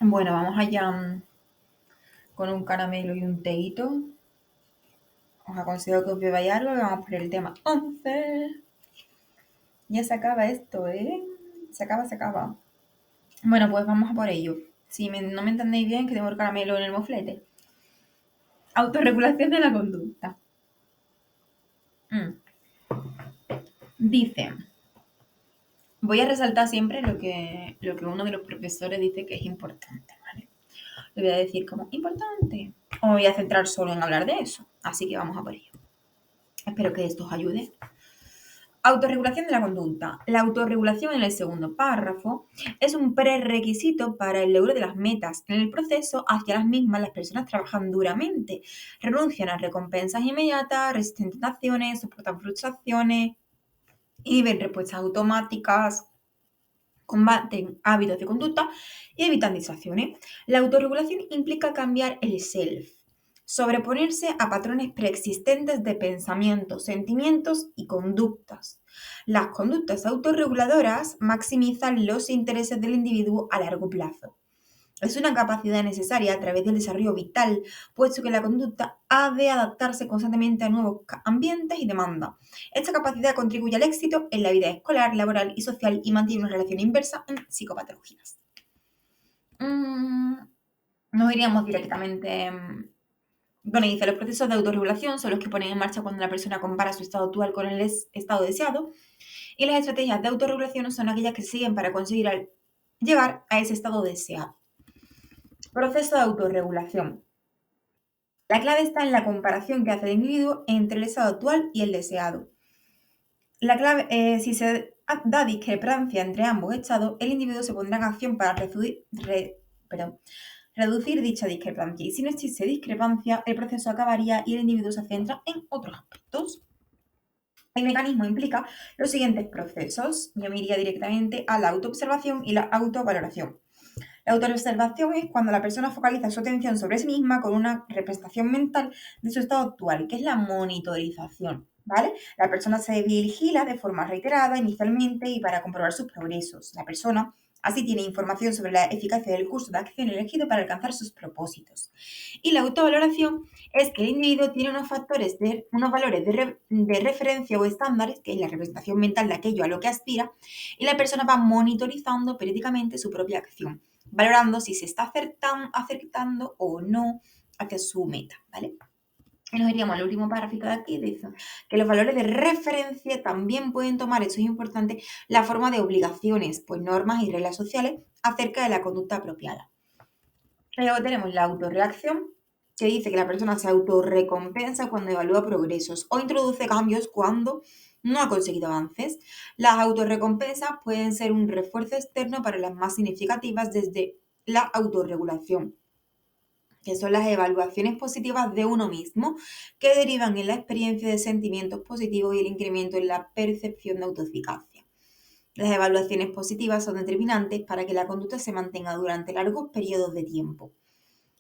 Bueno, vamos allá con un caramelo y un teito. Os aconsejo que os bebáis algo y vamos por el tema 11. Ya se acaba esto, ¿eh? Se acaba, se acaba. Bueno, pues vamos a por ello. Si no me entendéis bien, que tengo el caramelo en el moflete. Autorregulación de la conducta. Mm. Dice, voy a resaltar siempre lo que uno de los profesores dice que es importante, ¿vale? Le voy a decir como importante. O me voy a centrar solo en hablar de eso. Así que vamos a por ello. Espero que esto os ayude. Autorregulación de la conducta. La autorregulación en el segundo párrafo es un prerequisito para el logro de las metas. En el proceso hacia las mismas, las personas trabajan duramente, renuncian a recompensas inmediatas, resisten tentaciones, soportan frustraciones, inhiben respuestas automáticas, combaten hábitos de conducta y evitan distracciones. La autorregulación implica cambiar el self, sobreponerse a patrones preexistentes de pensamientos, sentimientos y conductas. Las conductas autorreguladoras maximizan los intereses del individuo a largo plazo. Es una capacidad necesaria a través del desarrollo vital, puesto que la conducta ha de adaptarse constantemente a nuevos ambientes y demandas. Esta capacidad contribuye al éxito en la vida escolar, laboral y social y mantiene una relación inversa en psicopatologías. Mm, Nos iríamos directamente. Bueno, dice, los procesos de autorregulación son los que ponen en marcha cuando la persona compara su estado actual con el estado deseado, y las estrategias de autorregulación son aquellas que se siguen para conseguir llegar a ese estado deseado. Proceso de autorregulación. La clave está en la comparación que hace el individuo entre el estado actual y el deseado. La clave, si se da discrepancia entre ambos estados, el individuo se pondrá en acción para reducir dicha discrepancia. Y si no existe discrepancia, el proceso acabaría y el individuo se centra en otros aspectos. El mecanismo implica los siguientes procesos. Yo me iría directamente a la autoobservación y la autovaloración. La autoobservación es cuando la persona focaliza su atención sobre sí misma con una representación mental de su estado actual, que es la monitorización, ¿vale? La persona se vigila de forma reiterada inicialmente y para comprobar sus progresos. La persona así tiene información sobre la eficacia del curso de acción elegido para alcanzar sus propósitos. Y la autovaloración es que el individuo tiene unos valores de referencia o estándares, que es la representación mental de aquello a lo que aspira, y la persona va monitorizando periódicamente su propia acción, valorando si se está acertando o no hacia su meta, ¿vale? Y nos iríamos al último párrafo de aquí, dice que los valores de referencia también pueden tomar, esto es importante, la forma de obligaciones, pues normas y reglas sociales acerca de la conducta apropiada. Luego tenemos la autorreacción, que dice que la persona se autorrecompensa cuando evalúa progresos o introduce cambios cuando no ha conseguido avances. Las autorrecompensas pueden ser un refuerzo externo para las más significativas desde la autorregulación, que son las evaluaciones positivas de uno mismo, que derivan en la experiencia de sentimientos positivos y el incremento en la percepción de autoeficacia. Las evaluaciones positivas son determinantes para que la conducta se mantenga durante largos periodos de tiempo.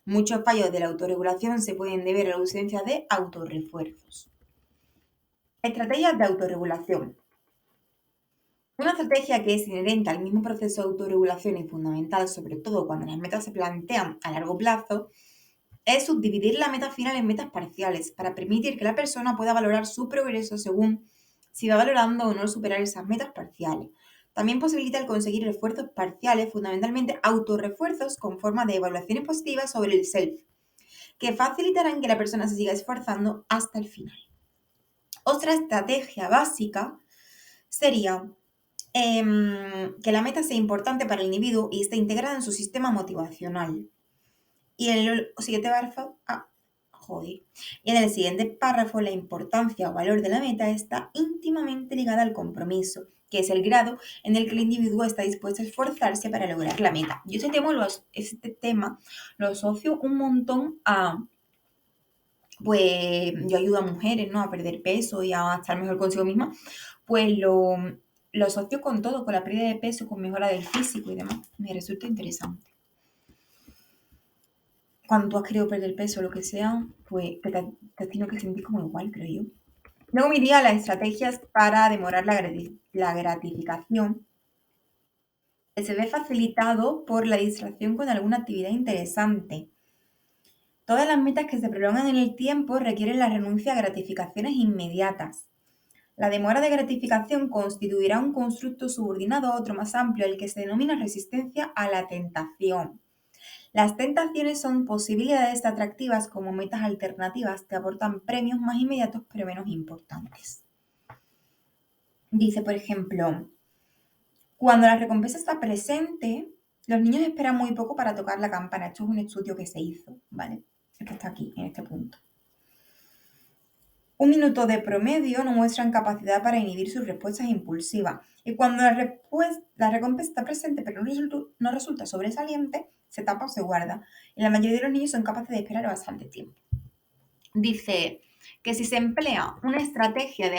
Muchos fallos de la autorregulación se pueden deber a la ausencia de autorrefuerzos. Estrategias de autorregulación. Una estrategia que es inherente al mismo proceso de autorregulación y fundamental, sobre todo cuando las metas se plantean a largo plazo, es subdividir la meta final en metas parciales para permitir que la persona pueda valorar su progreso según si va valorando o no superar esas metas parciales. También posibilita el conseguir refuerzos parciales, fundamentalmente autorrefuerzos con forma de evaluaciones positivas sobre el self, que facilitarán que la persona se siga esforzando hasta el final. Otra estrategia básica sería que la meta sea importante para el individuo y esté integrada en su sistema motivacional. Y en el siguiente párrafo, Y en el siguiente párrafo, la importancia o valor de la meta está íntimamente ligada al compromiso, que es el grado en el que el individuo está dispuesto a esforzarse para lograr la meta. Yo este tema lo asocio un montón a, pues, yo ayudo a mujeres, ¿no? A perder peso y a estar mejor consigo misma, pues lo asocio con todo, con la pérdida de peso, con mejora del físico y demás. Me resulta interesante. Cuando tú has querido perder peso o lo que sea, pues te has tenido que sentir como igual, creo yo. Luego me iría a las estrategias para demorar la gratificación, que se ve facilitado por la distracción con alguna actividad interesante. Todas las metas que se prolongan en el tiempo requieren la renuncia a gratificaciones inmediatas. La demora de gratificación constituirá un constructo subordinado a otro más amplio, el que se denomina resistencia a la tentación. Las tentaciones son posibilidades atractivas como metas alternativas que aportan premios más inmediatos pero menos importantes. Dice, por ejemplo, cuando la recompensa está presente, los niños esperan muy poco para tocar la campana. Esto es un estudio que se hizo, ¿vale? Es que está aquí, en este punto. Un minuto de promedio no muestran capacidad para inhibir sus respuestas impulsivas. Y cuando la recompensa está presente pero no resulta sobresaliente, se tapa o se guarda. Y la mayoría de los niños son capaces de esperar bastante tiempo. Dice que si se emplea una estrategia de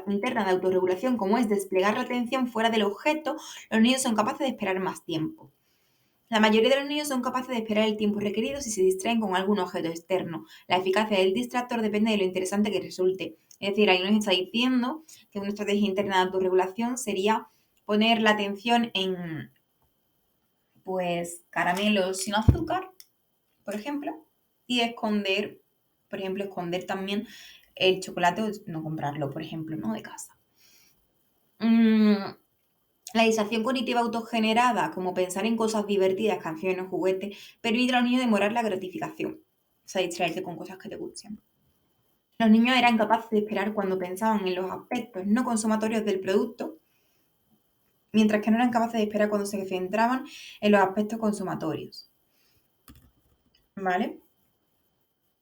interna de autorregulación como es desplegar la atención fuera del objeto, los niños son capaces de esperar más tiempo. La mayoría de los niños son capaces de esperar el tiempo requerido si se distraen con algún objeto externo. La eficacia del distractor depende de lo interesante que resulte. Es decir, ahí nos está diciendo que una estrategia interna de autorregulación sería poner la atención en, pues, caramelos sin azúcar, por ejemplo, y esconder, por ejemplo, esconder también el chocolate o no comprarlo, por ejemplo, ¿no? De casa. La distracción cognitiva autogenerada, como pensar en cosas divertidas, canciones o juguetes, permite a los niños demorar la gratificación. O sea, distraerte con cosas que te gusten. Los niños eran capaces de esperar cuando pensaban en los aspectos no consumatorios del producto, mientras que no eran capaces de esperar cuando se centraban en los aspectos consumatorios. ¿Vale?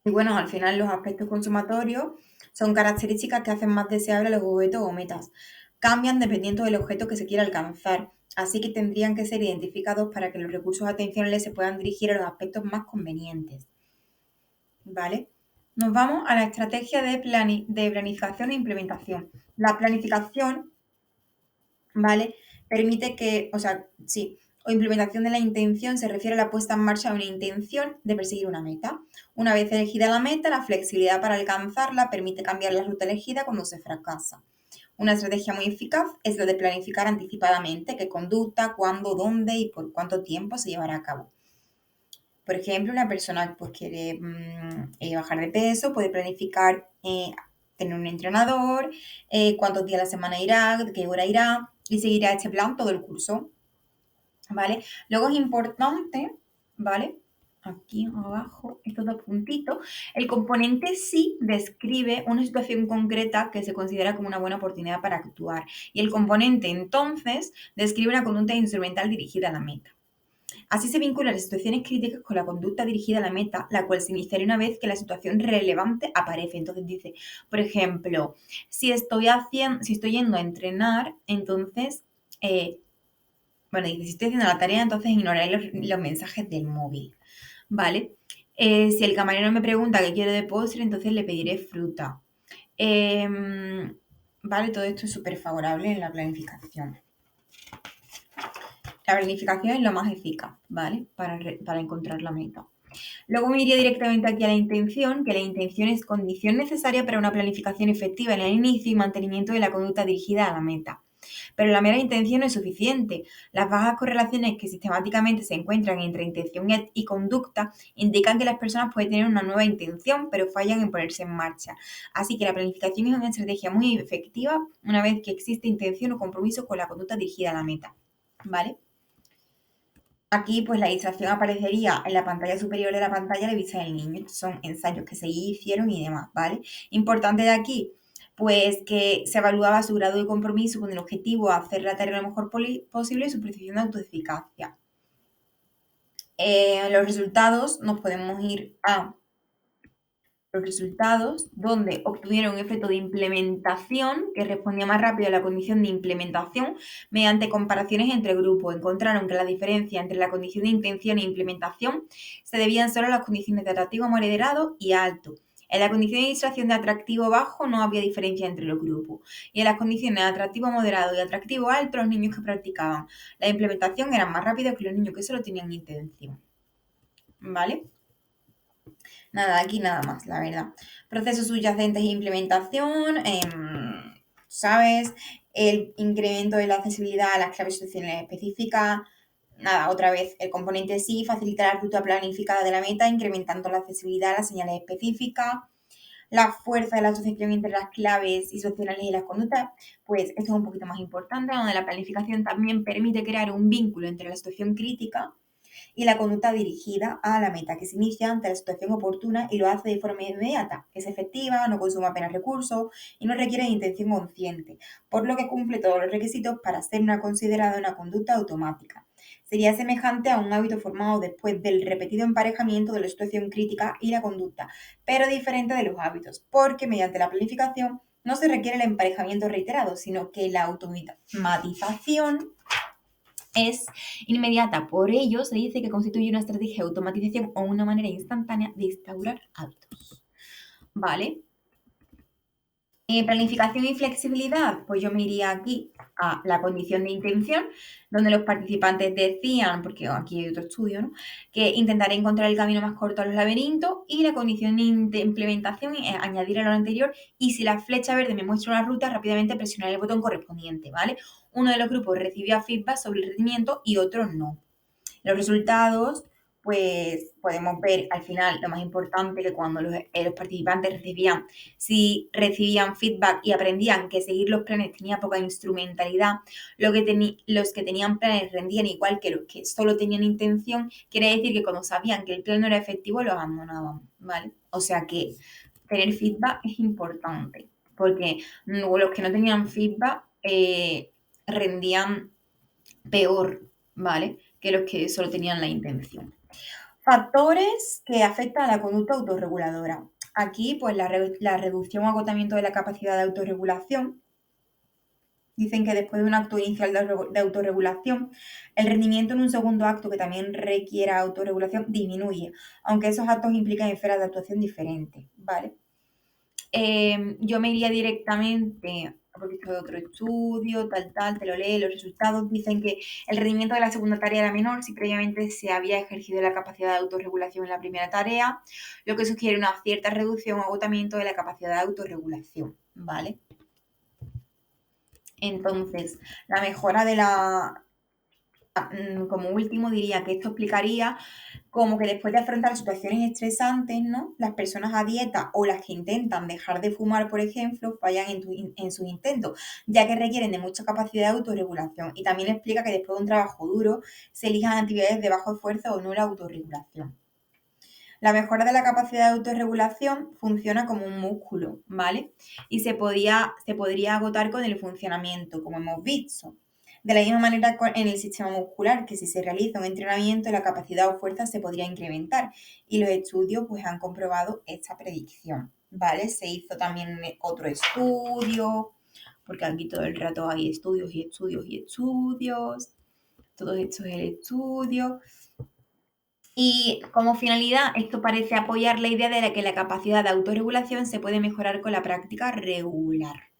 Y bueno, al final los aspectos consumatorios son características que hacen más deseables los objetos o metas. Cambian dependiendo del objeto que se quiera alcanzar, así que tendrían que ser identificados para que los recursos atencionales se puedan dirigir a los aspectos más convenientes. ¿Vale? Nos vamos a la estrategia de planificación e implementación. La planificación, ¿vale? Permite que, o implementación de la intención se refiere a la puesta en marcha de una intención de perseguir una meta. Una vez elegida la meta, la flexibilidad para alcanzarla permite cambiar la ruta elegida cuando se fracasa. Una estrategia muy eficaz es la de planificar anticipadamente qué conducta, cuándo, dónde y por cuánto tiempo se llevará a cabo. Por ejemplo, una persona pues, quiere bajar de peso, puede planificar tener un entrenador, cuántos días a la semana irá, qué hora irá y seguirá este plan todo el curso. ¿Vale? Luego es importante, ¿vale? Aquí abajo, estos dos puntitos, el componente sí describe una situación concreta que se considera como una buena oportunidad para actuar. Y el componente entonces describe una conducta instrumental dirigida a la meta. Así se vinculan las situaciones críticas con la conducta dirigida a la meta, la cual se iniciaría una vez que la situación relevante aparece. Entonces dice, por ejemplo, si estoy yendo a entrenar, entonces bueno, dice, si estoy haciendo la tarea, entonces ignoraré los mensajes del móvil, ¿vale? Si el camarero me pregunta qué quiero de postre, entonces le pediré fruta. ¿Vale? Todo esto es súper favorable en la planificación. La planificación es lo más eficaz, ¿vale? Para encontrar la meta. Luego me iría directamente aquí a la intención, que la intención es condición necesaria para una planificación efectiva en el inicio y mantenimiento de la conducta dirigida a la meta. Pero la mera intención no es suficiente. Las bajas correlaciones que sistemáticamente se encuentran entre intención y conducta indican que las personas pueden tener una nueva intención, pero fallan en ponerse en marcha. Así que la planificación es una estrategia muy efectiva una vez que existe intención o compromiso con la conducta dirigida a la meta. ¿Vale? Aquí, pues la distracción aparecería en la pantalla superior de la pantalla de vista del niño. Estos son ensayos que se hicieron y demás, ¿vale? Importante de aquí, pues que se evaluaba su grado de compromiso con el objetivo de hacer la tarea lo mejor posible y su percepción de autoeficacia. Los resultados nos podemos ir a los resultados, donde obtuvieron un efecto de implementación que respondía más rápido a la condición de implementación mediante comparaciones entre grupos. Encontraron que la diferencia entre la condición de intención e implementación se debían solo a las condiciones de atractivo moderado y alto. En la condición de distracción de atractivo bajo no había diferencia entre los grupos. Y en las condiciones de atractivo moderado y atractivo alto, los niños que practicaban la implementación eran más rápidos que los niños que solo tenían intención. ¿Vale? Nada, aquí nada más, la verdad. Procesos subyacentes e implementación. ¿sabes? El incremento de la accesibilidad a las claves situacionales específicas. Nada, otra vez, el componente sí facilita la ruta planificada de la meta, incrementando la accesibilidad a las señales específicas. La fuerza de la asociación entre las claves situacionales y las conductas, pues esto es un poquito más importante, donde la planificación también permite crear un vínculo entre la situación crítica y la conducta dirigida a la meta, que se inicia ante la situación oportuna y lo hace de forma inmediata. Es efectiva, no consume apenas recursos y no requiere de intención consciente, por lo que cumple todos los requisitos para ser considerada una conducta automática. Sería semejante a un hábito formado después del repetido emparejamiento de la situación crítica y la conducta, pero diferente de los hábitos, porque mediante la planificación no se requiere el emparejamiento reiterado, sino que la automatización es inmediata. Por ello, se dice que constituye una estrategia de automatización o una manera instantánea de instaurar hábitos. ¿Vale? Planificación y flexibilidad, pues yo me iría aquí a la condición de intención, donde los participantes decían, porque aquí hay otro estudio, ¿no? Que intentar encontrar el camino más corto a los laberintos, y la condición de implementación es añadir a lo anterior, y si la flecha verde me muestra una ruta, rápidamente presionar el botón correspondiente, ¿vale? Uno de los grupos recibía feedback sobre el rendimiento y otro no. Los resultados, pues podemos ver al final lo más importante, que cuando los participantes si recibían feedback y aprendían que seguir los planes tenía poca instrumentalidad, los que tenían planes rendían igual que los que solo tenían intención, quiere decir que cuando sabían que el plan no era efectivo lo abandonaban, ¿vale? O sea que tener feedback es importante, porque los que no tenían feedback rendían peor, ¿vale? Que los que solo tenían la intención. Factores que afectan a la conducta autorreguladora. Aquí, pues la reducción o agotamiento de la capacidad de autorregulación. Dicen que después de un acto inicial de autorregulación, el rendimiento en un segundo acto que también requiera autorregulación disminuye, aunque esos actos implican esferas de actuación diferentes, ¿vale? Yo me iría directamente, porque esto es otro estudio, te lo lee, los resultados dicen que el rendimiento de la segunda tarea era menor si previamente se había ejercido la capacidad de autorregulación en la primera tarea, lo que sugiere una cierta reducción o agotamiento de la capacidad de autorregulación, ¿vale? Entonces, la mejora de la... Como último diría que esto explicaría como que después de afrontar situaciones estresantes, ¿no? Las personas a dieta o las que intentan dejar de fumar, por ejemplo, fallan en sus intentos, ya que requieren de mucha capacidad de autorregulación. Y también explica que después de un trabajo duro se elijan actividades de bajo esfuerzo o nula autorregulación. La mejora de la capacidad de autorregulación funciona como un músculo, ¿vale? Y se podría agotar con el funcionamiento, como hemos visto. De la misma manera en el sistema muscular, que si se realiza un entrenamiento, la capacidad o fuerza se podría incrementar. Y los estudios pues han comprobado esta predicción, ¿vale? Se hizo también otro estudio, porque aquí todo el rato hay estudios y estudios y estudios. Todo esto es el estudio. Y como finalidad, esto parece apoyar la idea de que la capacidad de autorregulación se puede mejorar con la práctica regular.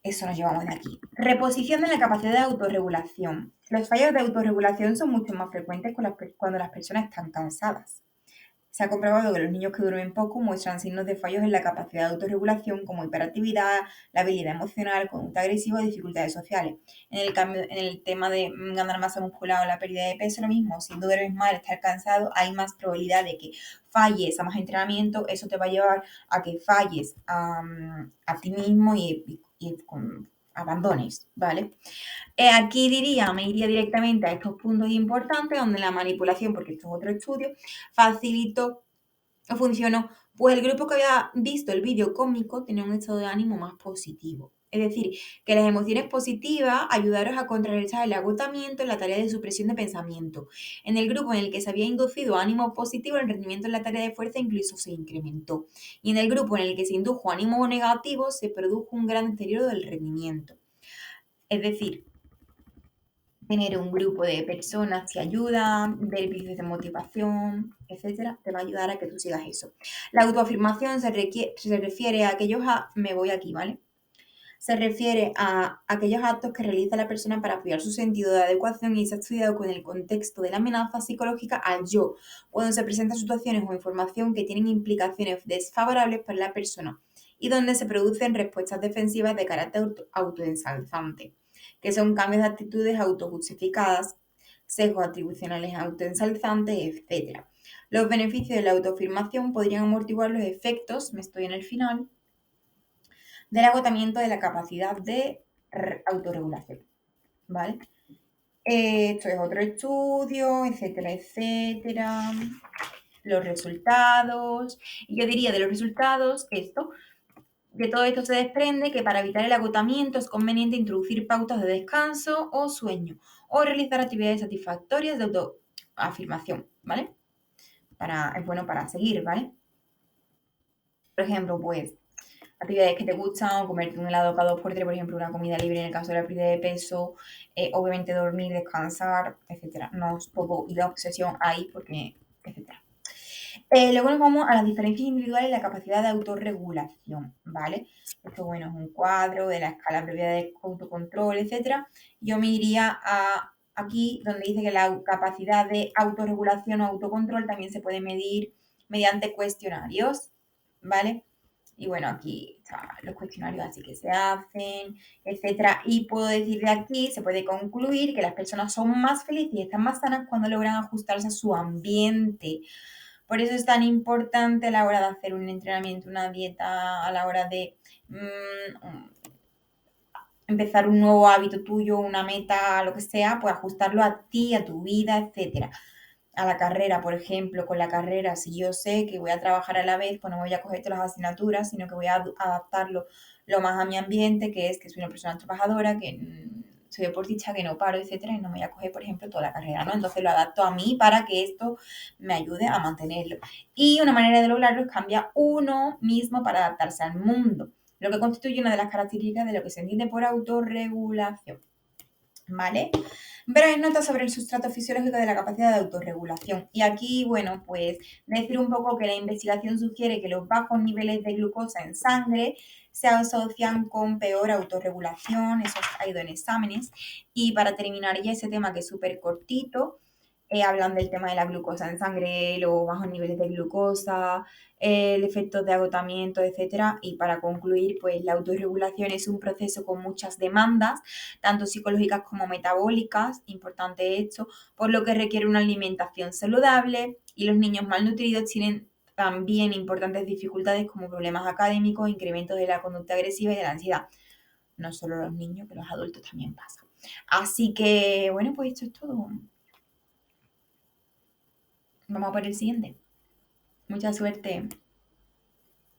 Eso nos llevamos de aquí. Reposición de la capacidad de autorregulación. Los fallos de autorregulación son mucho más frecuentes cuando las personas están cansadas. Se ha comprobado que los niños que duermen poco muestran signos de fallos en la capacidad de autorregulación, como hiperactividad, la habilidad emocional, conducta agresiva o dificultades sociales. En el tema de ganar masa muscular o la pérdida de peso, lo mismo. Si duermes mal, estar cansado, hay más probabilidad de que falles a más entrenamiento. Eso te va a llevar a que falles a ti mismo y abandones, ¿vale? Aquí me iría directamente a estos puntos importantes, donde la manipulación, porque esto es otro estudio, facilitó o funcionó, pues el grupo que había visto el vídeo cómico tenía un estado de ánimo más positivo. Es decir, que las emociones positivas ayudaron a contrarrestar el agotamiento en la tarea de supresión de pensamiento. En el grupo en el que se había inducido ánimo positivo, el rendimiento en la tarea de fuerza incluso se incrementó. Y en el grupo en el que se indujo ánimo negativo, se produjo un gran deterioro del rendimiento. Es decir, tener un grupo de personas que ayudan, ver vídeos de motivación, etcétera, te va a ayudar a que tú sigas eso. La autoafirmación se refiere a aquellos me voy aquí, ¿vale? Se refiere a aquellos actos que realiza la persona para apoyar su sentido de adecuación, y se ha estudiado con el contexto de la amenaza psicológica al yo, cuando se presentan situaciones o información que tienen implicaciones desfavorables para la persona y donde se producen respuestas defensivas de carácter autoensalzante, que son cambios de actitudes autojustificadas, sesgos atribucionales autoensalzantes, etc. Los beneficios de la autoafirmación podrían amortiguar los efectos, me estoy en el final, del agotamiento de la capacidad de autorregulación, ¿vale? Esto es otro estudio, etcétera, etcétera. Los resultados. Y yo diría de los resultados esto. De todo esto se desprende que para evitar el agotamiento es conveniente introducir pautas de descanso o sueño o realizar actividades satisfactorias de autoafirmación, ¿vale? Es bueno para seguir, ¿vale? Por ejemplo, pues actividades que te gustan, comerte un helado cada 2x3, por ejemplo, una comida libre en el caso de la pérdida de peso, obviamente dormir, descansar, etcétera. No os pongo y la obsesión ahí porque, etcétera. Luego nos vamos a las diferencias individuales y la capacidad de autorregulación, ¿vale? Esto, bueno, es un cuadro de la escala previa de autocontrol, etcétera. Yo me iría a aquí, donde dice que la capacidad de autorregulación o autocontrol también se puede medir mediante cuestionarios, ¿vale? Y bueno, aquí están los cuestionarios así que se hacen, etcétera. Y puedo decir de aquí, se puede concluir que las personas son más felices y están más sanas cuando logran ajustarse a su ambiente. Por eso es tan importante a la hora de hacer un entrenamiento, una dieta, a la hora de empezar un nuevo hábito tuyo, una meta, lo que sea, pues ajustarlo a ti, a tu vida, etcétera. A la carrera, por ejemplo, con la carrera, si yo sé que voy a trabajar a la vez, pues no voy a coger todas las asignaturas, sino que voy a adaptarlo lo más a mi ambiente, que es que soy una persona trabajadora, que soy deportista, que no paro, etcétera, y no me voy a coger, por ejemplo, toda la carrera, ¿no? Entonces lo adapto a mí para que esto me ayude a mantenerlo. Y una manera de lograrlo es cambiar uno mismo para adaptarse al mundo, lo que constituye una de las características de lo que se entiende por autorregulación, ¿vale? Breves notas sobre el sustrato fisiológico de la capacidad de autorregulación. Y aquí, bueno, pues decir un poco que la investigación sugiere que los bajos niveles de glucosa en sangre se asocian con peor autorregulación, eso ha ido en exámenes. Y para terminar ya ese tema que es súper cortito, hablan del tema de la glucosa en sangre, los bajos niveles de glucosa, el efecto de agotamiento, etcétera. Y para concluir, pues la autorregulación es un proceso con muchas demandas, tanto psicológicas como metabólicas, importante esto, por lo que requiere una alimentación saludable y los niños malnutridos tienen también importantes dificultades como problemas académicos, incrementos de la conducta agresiva y de la ansiedad. No solo los niños, que los adultos también pasa. Así que, bueno, pues esto es todo. Vamos a por el siguiente. Mucha suerte.